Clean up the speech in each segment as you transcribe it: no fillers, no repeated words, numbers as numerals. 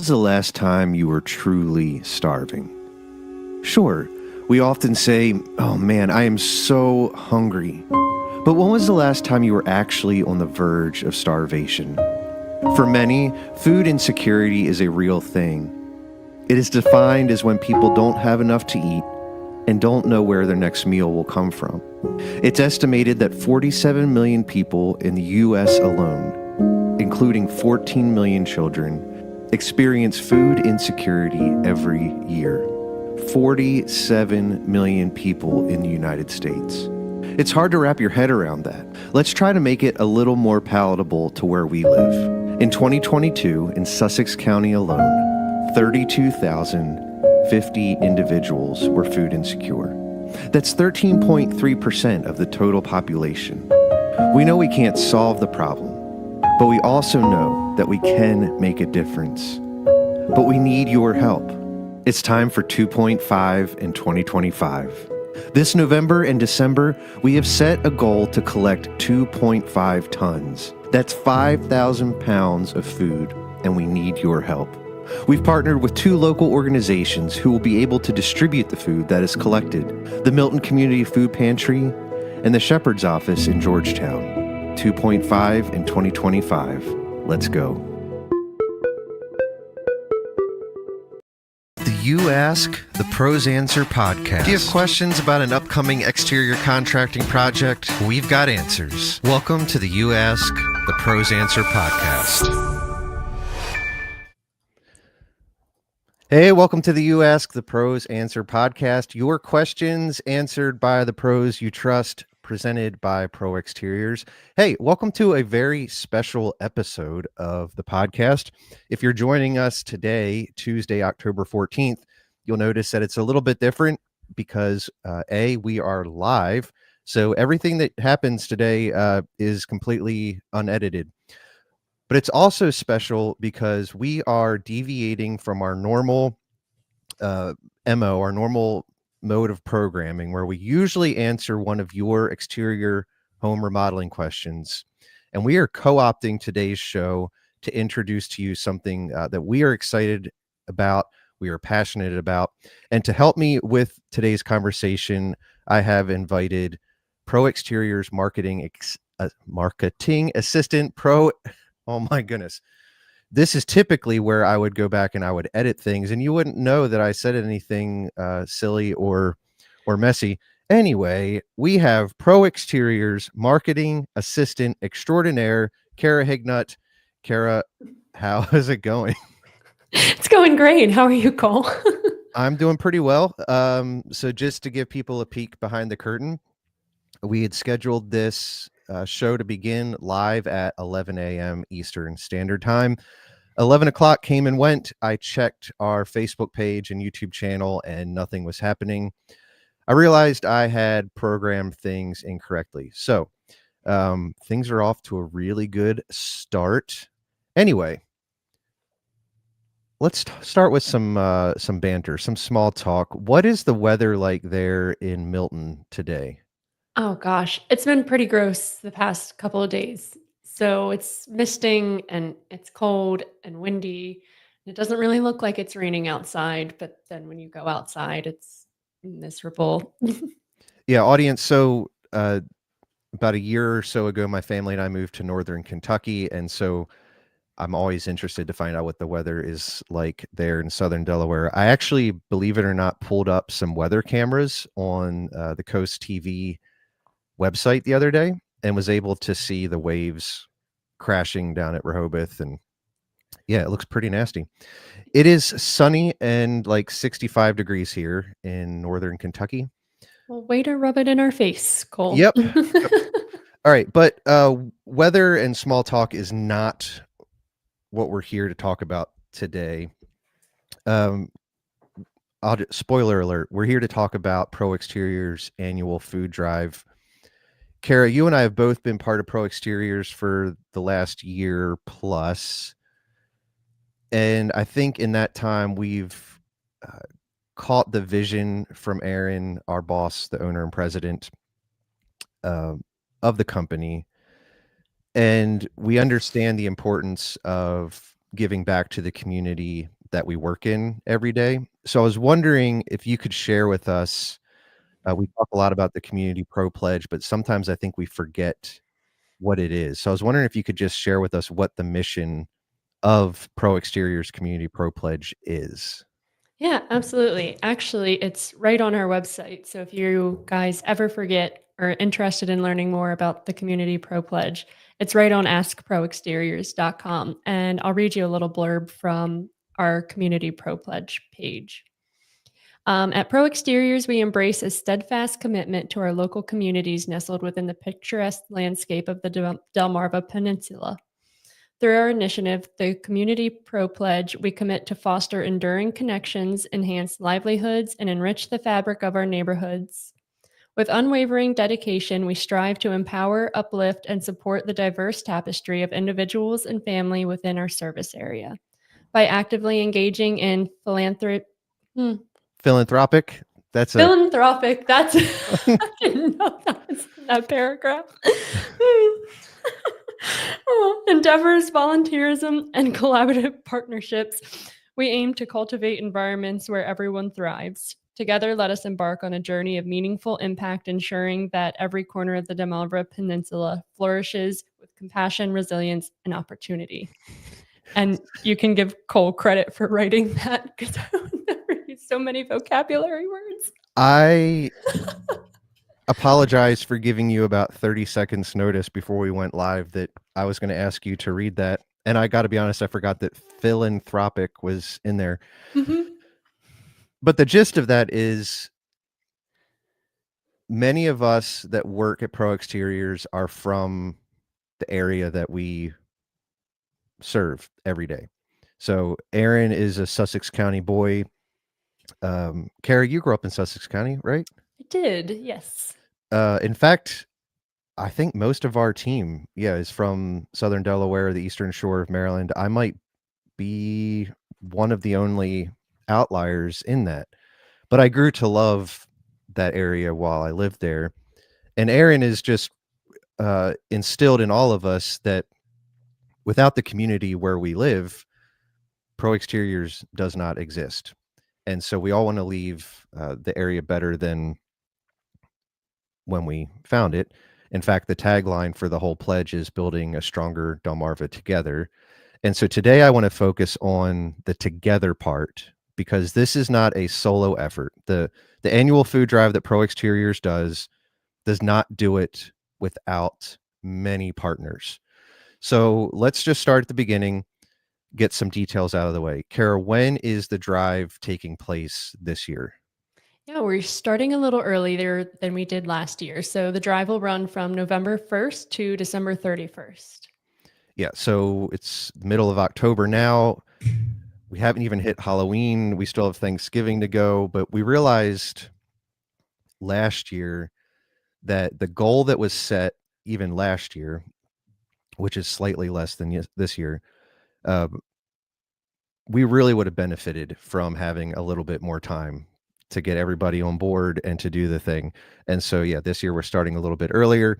Was the last time you were truly starving? Sure, we often say, oh man, I am so hungry. But when was the last time you were actually on the verge of starvation? For many, food insecurity is a real thing. It is defined as when people don't have enough to eat and don't know where their next meal will come from. It's estimated that 47 million people in the US alone, including 14 million children, experience food insecurity every year. 47 million people in the United States. It's hard to wrap your head around that. Let's try to make it a little more palatable to where we live. In 2022, in Sussex County alone, 32,050 individuals were food insecure. That's 13.3% of the total population. We know we can't solve the problem, but we also know that we can make a difference. But we need your help. It's time for 2.5 in 2025. This November and December, we have set a goal to collect 2.5 tons. That's 5,000 pounds of food, and we need your help. We've partnered with 2 local organizations who will be able to distribute the food that is collected: the Milton Community Food Pantry and the Shepherd's Office in Georgetown. 2.5 in 2025. Let's go. The You Ask, the Pros Answer podcast. Do you have questions about an upcoming exterior contracting project? We've got answers. Welcome to the You Ask, the Pros Answer podcast. Hey, welcome to the You Ask, the Pros Answer podcast. Your questions answered by the pros you trust, presented by Pro Exteriors. Hey, welcome to a very special episode of the podcast. If you're joining us today, Tuesday, October 14th, you'll notice that it's a little bit different because we are live. So everything that happens today is completely unedited. But it's also special because we are deviating from our normal MO, our normal mode of programming, where we usually answer one of your exterior home remodeling questions. And we are co-opting today's show to introduce to you something that we are excited about, we are passionate about. And to help me with today's conversation, I have invited Pro Exteriors marketing assistant, oh my goodness. This is typically where I would go back and I would edit things, and you wouldn't know that I said anything silly or messy. Anyway, we have Pro Exteriors marketing assistant extraordinaire, Kara Hignut. Kara, how is it going? It's going great. How are you, Cole? I'm doing pretty well. So just to give people a peek behind the curtain, we had scheduled this show to begin live at 11 a.m. Eastern Standard Time. 11 o'clock came and went. I checked our Facebook page and YouTube channel and nothing was happening. I realized I had programmed things incorrectly. So things are off to a really good start. Anyway, let's start with some banter, some small talk. What is the weather like there in Milton today? Oh gosh, it's been pretty gross the past couple of days. So it's misting and it's cold and windy. It doesn't really look like it's raining outside, but then when you go outside, it's miserable. Yeah, audience. So about a year or so ago, my family and I moved to Northern Kentucky. And so I'm always interested to find out what the weather is like there in Southern Delaware. I actually, believe it or not, pulled up some weather cameras on the Coast TV website the other day and was able to see the waves crashing down at Rehoboth. And yeah, it looks pretty nasty. It is sunny and like 65 degrees here in Northern Kentucky. Well, way to rub it in our face, Cole. Yep. All right. But weather and small talk is not what we're here to talk about today. Spoiler alert, we're here to talk about Pro Exteriors annual food drive. Kara, you and I have both been part of Pro Exteriors for the last year plus. And I think in that time, we've caught the vision from Aaron, our boss, the owner and president of the company. And we understand the importance of giving back to the community that we work in every day. So I was wondering if you could share with us. We talk a lot about the Community Pro Pledge, but sometimes I think we forget what it is. So I was wondering if you could just share with us what the mission of Pro Exteriors Community Pro Pledge is. Yeah, absolutely. Actually, it's right on our website. So if you guys ever forget or interested in learning more about the Community Pro Pledge, it's right on askproexteriors.com. And I'll read you a little blurb from our Community Pro Pledge page. At Pro Exteriors, we embrace a steadfast commitment to our local communities nestled within the picturesque landscape of the Delmarva Peninsula. Through our initiative, the Community Pro Pledge, we commit to foster enduring connections, enhance livelihoods, and enrich the fabric of our neighborhoods. With unwavering dedication, we strive to empower, uplift, and support the diverse tapestry of individuals and family within our service area. By actively engaging in Philanthropic? That's a philanthropic, that's I didn't know that was in that paragraph. Endeavors, volunteerism, and collaborative partnerships, we aim to cultivate environments where everyone thrives. Together, let us embark on a journey of meaningful impact, ensuring that every corner of the Delmarva Peninsula flourishes with compassion, resilience, and opportunity. And you can give Cole credit for writing that because I would never use so many vocabulary words. I apologize for giving you about 30 seconds notice before we went live that I was going to ask you to read that. And I got to be honest, I forgot that philanthropic was in there. Mhm. But the gist of that is many of us that work at Pro Exteriors are from the area that we serve every day. So Aaron is a Sussex County boy. Kara, you grew up in Sussex County, right? I did, yes. In fact, I think most of our team, is from Southern Delaware, the Eastern Shore of Maryland. I might be one of the only outliers in that, but I grew to love that area while I lived there. And Aaron is just instilled in all of us that without the community where we live, Pro Exteriors does not exist. And so we all want to leave the area better than when we found it. In fact, the tagline for the whole pledge is building a stronger Delmarva together. And so today I want to focus on the together part because this is not a solo effort. The annual food drive that Pro Exteriors does not do it without many partners. So let's just start at the beginning, get some details out of the way. Kara, when is the drive taking place this year? Yeah, we're starting a little earlier than we did last year. So the drive will run from November 1st to December 31st. Yeah, so it's the middle of October now. We haven't even hit Halloween. We still have Thanksgiving to go, but we realized last year that the goal that was set even last year, which is slightly less than this year, uh, we really would have benefited from having a little bit more time to get everybody on board and to do the thing. And so, yeah, this year we're starting a little bit earlier.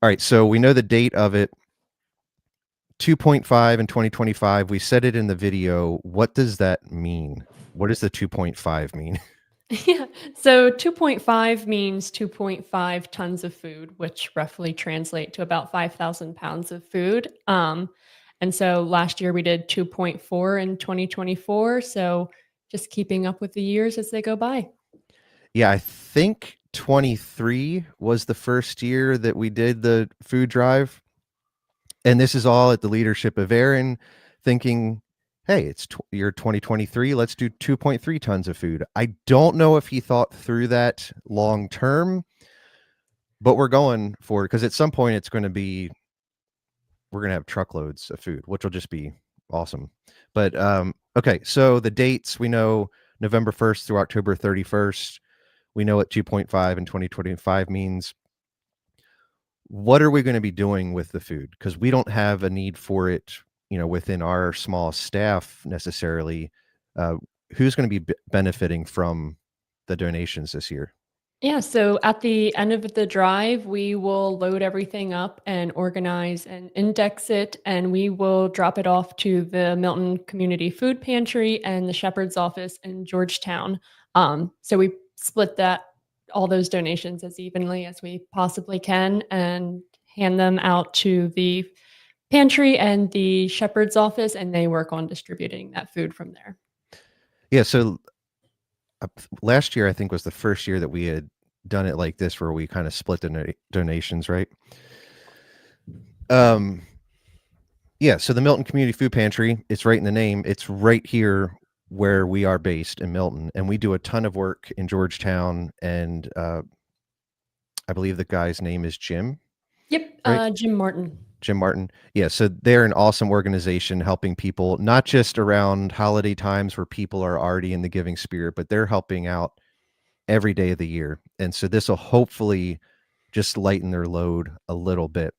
All right, so we know the date of it, 2.5 in 2025. We said it in the video. What does that mean? What does the 2.5 mean? Yeah. So 2.5 means 2.5 tons of food, which roughly translate to about 5,000 pounds of food. And so last year we did 2.4 in 2024. So just keeping up with the years as they go by. Yeah, I think 23 was the first year that we did the food drive. And this is all at the leadership of Aaron thinking, hey, it's year 2023. Let's do 2.3 tons of food. I don't know if he thought through that long term, but we're going for it because at some point we're going to have truckloads of food, which will just be awesome. But okay, so the dates we know November 1st through October 31st. We know what 2.5 in 2025 means. What are we going to be doing with the food? Because we don't have a need for it, within our small staff necessarily. Who's going to be benefiting from the donations this year? Yeah, so at the end of the drive, we will load everything up and organize and index it, and we will drop it off to the Milton Community Food Pantry and the Shepherd's office in Georgetown. So we split all those donations as evenly as we possibly can and hand them out to the pantry and the Shepherd's office, and they work on distributing that food from there. Yeah, so last year I think was the first year that we had done it like this, where we kind of split the donations, right? Yeah, so the Milton Community Food Pantry, it's right in the name. It's right here where we are based in Milton, and we do a ton of work in Georgetown. And I believe the guy's name is Jim, Yep, right? Jim Martin. Jim Martin. Yeah, so they're an awesome organization helping people, not just around holiday times where people are already in the giving spirit, but they're helping out every day of the year. And so this will hopefully just lighten their load a little bit.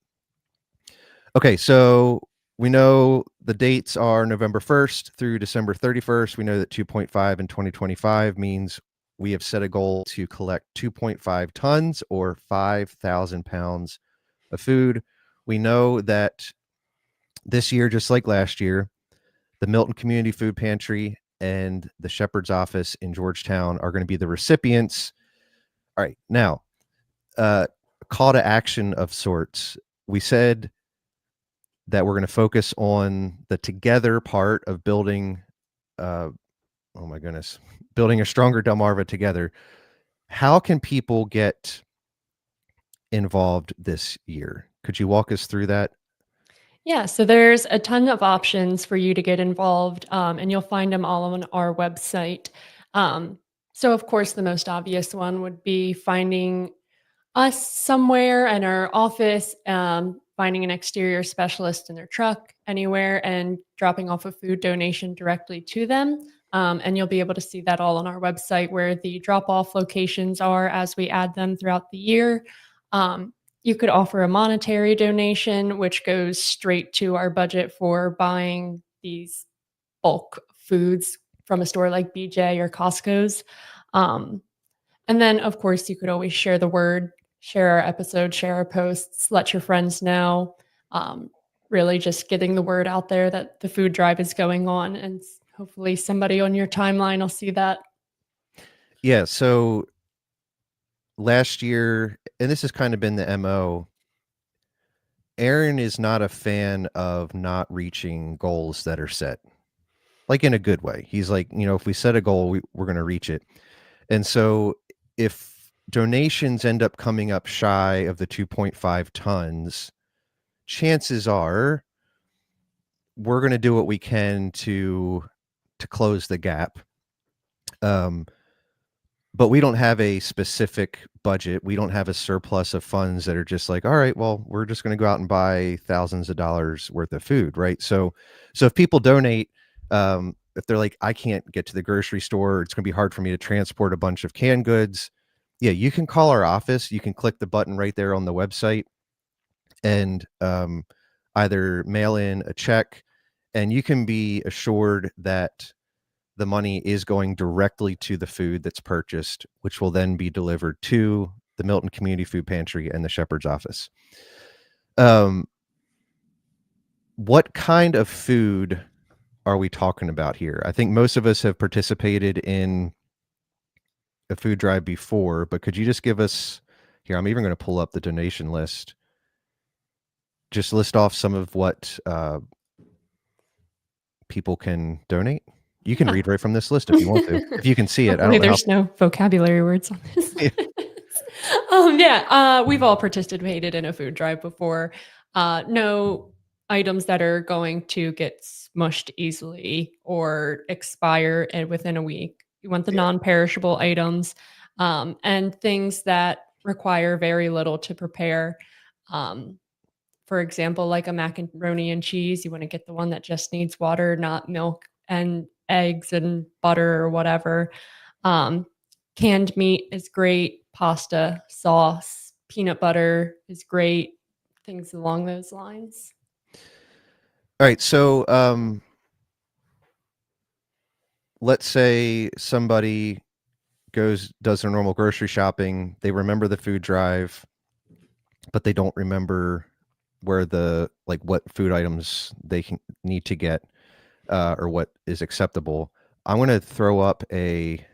Okay, so we know the dates are November 1st through December 31st. We know that 2.5 in 2025 means we have set a goal to collect 2.5 tons or 5,000 pounds of food. We know that this year, just like last year, the Milton Community Food Pantry and the Shepherd's office in Georgetown are going to be the recipients. All right, now, call to action of sorts. We said that we're going to focus on the together part of building, oh my goodness, building a stronger Delmarva together. How can people get involved this year? Could you walk us through that? Yeah, so there's a ton of options for you to get involved, and you'll find them all on our website. So, of course, the most obvious one would be finding us somewhere in our office, finding an exterior specialist in their truck anywhere, and dropping off a food donation directly to them. And you'll be able to see that all on our website where the drop off locations are as we add them throughout the year. Um, you could offer a monetary donation, which goes straight to our budget for buying these bulk foods from a store like BJ or Costco's. Um, and then, of course, you could always share the word, share our episode, share our posts, let your friends know. Um, really just getting the word out there that the food drive is going on, and hopefully somebody on your timeline will see that. Yeah, so last year, and this has kind of been the MO, Aaron is not a fan of not reaching goals that are set, like in a good way. He's like, if we set a goal, we're going to reach it. And so if donations end up coming up shy of the 2.5 tons, chances are we're going to do what we can to close the gap. But we don't have a specific budget. We don't have a surplus of funds that are just like, all right, well, we're just going to go out and buy thousands of dollars worth of food, right? So if people donate, if they're like, I can't get to the grocery store, it's going to be hard for me to transport a bunch of canned goods. Yeah, you can call our office. You can click the button right there on the website and either mail in a check, and you can be assured that the money is going directly to the food that's purchased, which will then be delivered to the Milton Community Food Pantry and the Shepherd's office. What kind of food are we talking about here? I think most of us have participated in a food drive before, but could you just give us here? I'm even going to pull up the donation list. Just list off some of what people can donate. You can Yeah. read right from this list if you want to. If you can see it, I Hopefully don't know how. there's no vocabulary words on this. Yeah. We've all participated in a food drive before. No items that are going to get smushed easily or expire within a week. You want the Yeah. non-perishable items, and things that require very little to prepare. Um, for example, like a macaroni and cheese, you want to get the one that just needs water, not milk and eggs and butter or whatever. Um, Canned meat is great, pasta, sauce, peanut butter is great, things along those lines. All right. So let's say somebody does their normal grocery shopping. They remember the food drive, but they don't remember where what food items they can need to get, or what is acceptable. I'm going to throw up a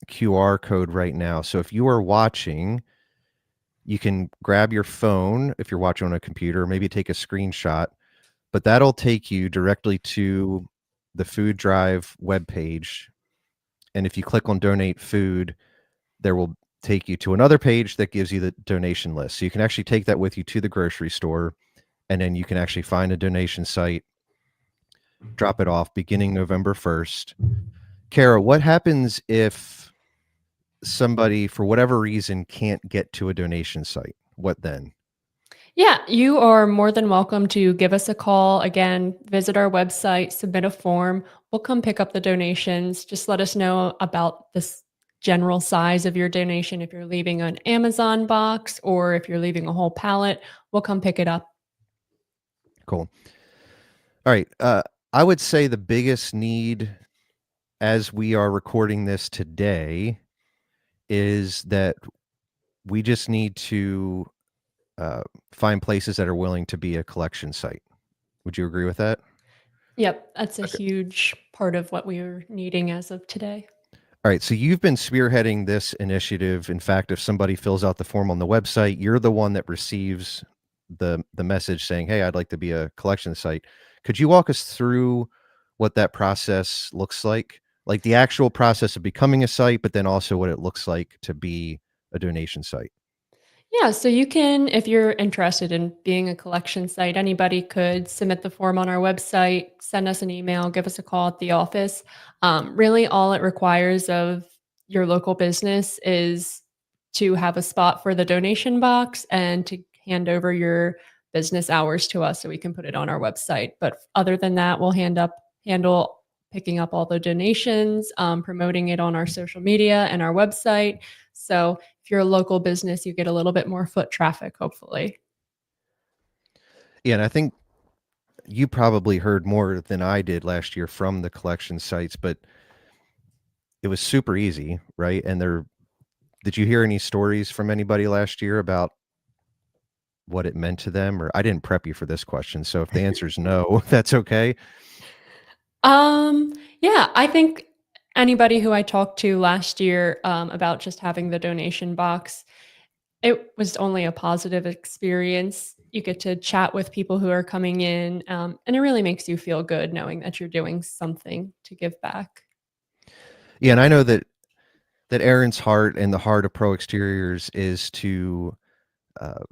QR code right now. So if you are watching, you can grab your phone if you're watching on a computer, maybe take a screenshot, but that'll take you directly to the food drive webpage. And if you click on donate food, there will take you to another page that gives you the donation list. So you can actually take that with you to the grocery store, and then you can actually find a donation site, drop it off beginning November 1st. Kara, what happens if somebody, for whatever reason, can't get to a donation site? What then? Yeah, you are more than welcome to give us a call. Again, visit our website, submit a form. We'll come pick up the donations. Just let us know about this general size of your donation. If you're leaving an Amazon box or if you're leaving a whole pallet, we'll come pick it up. Cool. All right. I would say the biggest need as we are recording this today is that we just need to find places that are willing to be a collection site. Would you agree with that? Yep, that's a Okay. huge part of what we're needing as of today. All right. So you've been spearheading this initiative. In fact, if somebody fills out the form on the website, you're the one that receives the message saying, "Hey, I'd like to be a collection site." Could you walk us through what that process looks like the actual process of becoming a site, but then also what it looks like to be a donation site? Yeah, so you can, if you're interested in being a collection site, anybody could submit the form on our website, send us an email, give us a call at the office. Really, all it requires of your local business is to have a spot for the donation box and to hand over your business hours to us so we can put it on our website. But other than that, we'll handle picking up all the donations, promoting it on our social media and our website. So if you're a local business, you get a little bit more foot traffic, hopefully. Yeah, and I think you probably heard more than I did last year from the collection sites, but it was super easy, right? And did you hear any stories from anybody last year about what it meant to them? Or I didn't prep you for this question, so if the answer is no, that's okay. Yeah, I think anybody who I talked to last year about just having the donation box, it was only a positive experience. You get to chat with people who are coming in, and it really makes you feel good knowing that you're doing something to give back. Yeah, and I know that Aaron's heart and the heart of Pro Exteriors is to uh,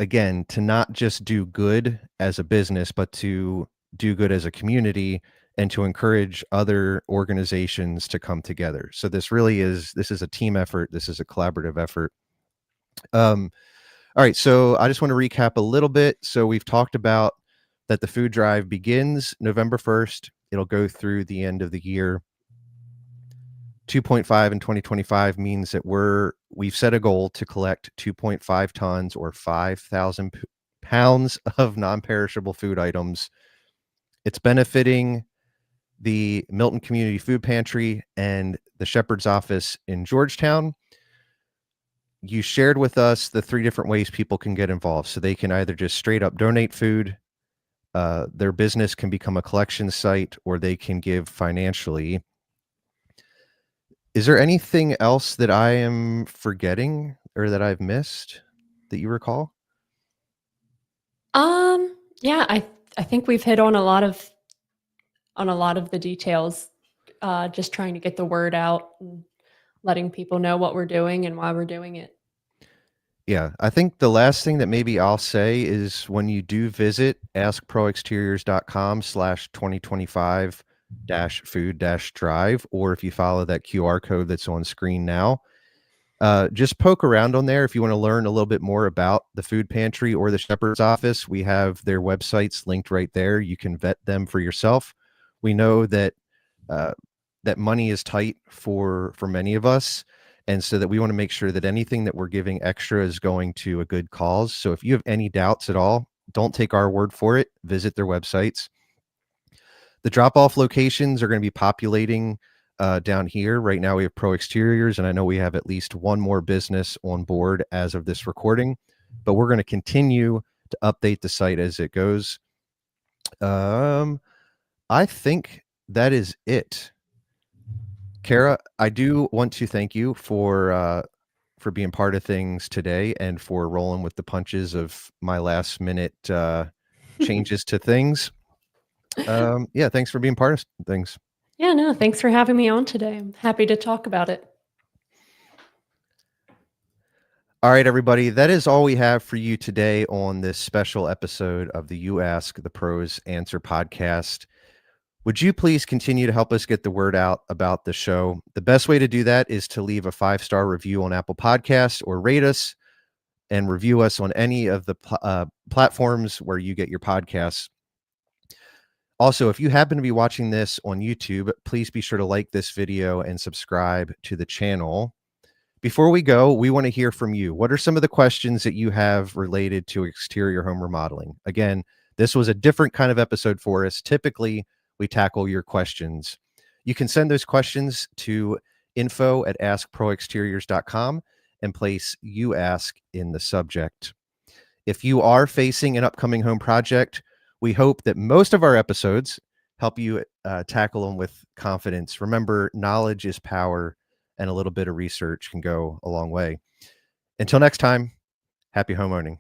again, to not just do good as a business, but to do good as a community and to encourage other organizations to come together. So this is a team effort. This is a collaborative effort. Um, all right. So I just want to recap a little bit. So we've talked about that the food drive begins November 1st. It'll go through the end of the year. 2.5 in 2025 means that we've set a goal to collect 2.5 tons or 5,000 pounds of non-perishable food items. It's benefiting the Milton Community Food Pantry and the Shepherd's Office in Georgetown. You shared with us the 3 different ways people can get involved. So they can either just straight up donate food, their business can become a collection site, or they can give financially. Is there anything else that I am forgetting or that I've missed that you recall? Yeah, I think we've hit on a lot of the details. Just trying to get the word out and letting people know what we're doing and why we're doing it. Yeah, I think the last thing that maybe I'll say is when you do visit askproexteriors.com/2025 food drive, or if you follow that QR code that's on screen now, just poke around on there if you want to learn a little bit more about the food pantry or the Shepherd's Office. We have their websites linked right there. You can vet them for yourself. We know that that money is tight for many of us, and so that we want to make sure that anything that we're giving extra is going to a good cause. So if you have any doubts at all, don't take our word for it. Visit their websites. The drop-off locations are going to be populating down here. Right now we have Pro Exteriors, and I know we have at least one more business on board as of this recording, but we're going to continue to update the site as it goes. I think that is it. Kara, I do want to thank you for being part of things today and for rolling with the punches of my last minute changes to things. Yeah, thanks for being part of things. Yeah, no, thanks for having me on today. I'm happy to talk about it. All right, everybody, that is all we have for you today on this special episode of the You Ask the Pros Answer podcast. Would you please continue to help us get the word out about the show? The best way to do that is to leave a 5-star review on Apple Podcasts or rate us and review us on any of the platforms where you get your podcasts. Also, if you happen to be watching this on YouTube, please be sure to like this video and subscribe to the channel. Before we go, we want to hear from you. What are some of the questions that you have related to exterior home remodeling? Again, this was a different kind of episode for us. Typically, we tackle your questions. You can send those questions to info@askproexteriors.com and place "You Ask" in the subject. If you are facing an upcoming home project, we hope that most of our episodes help you tackle them with confidence. Remember, knowledge is power, and a little bit of research can go a long way. Until next time, happy homeowning.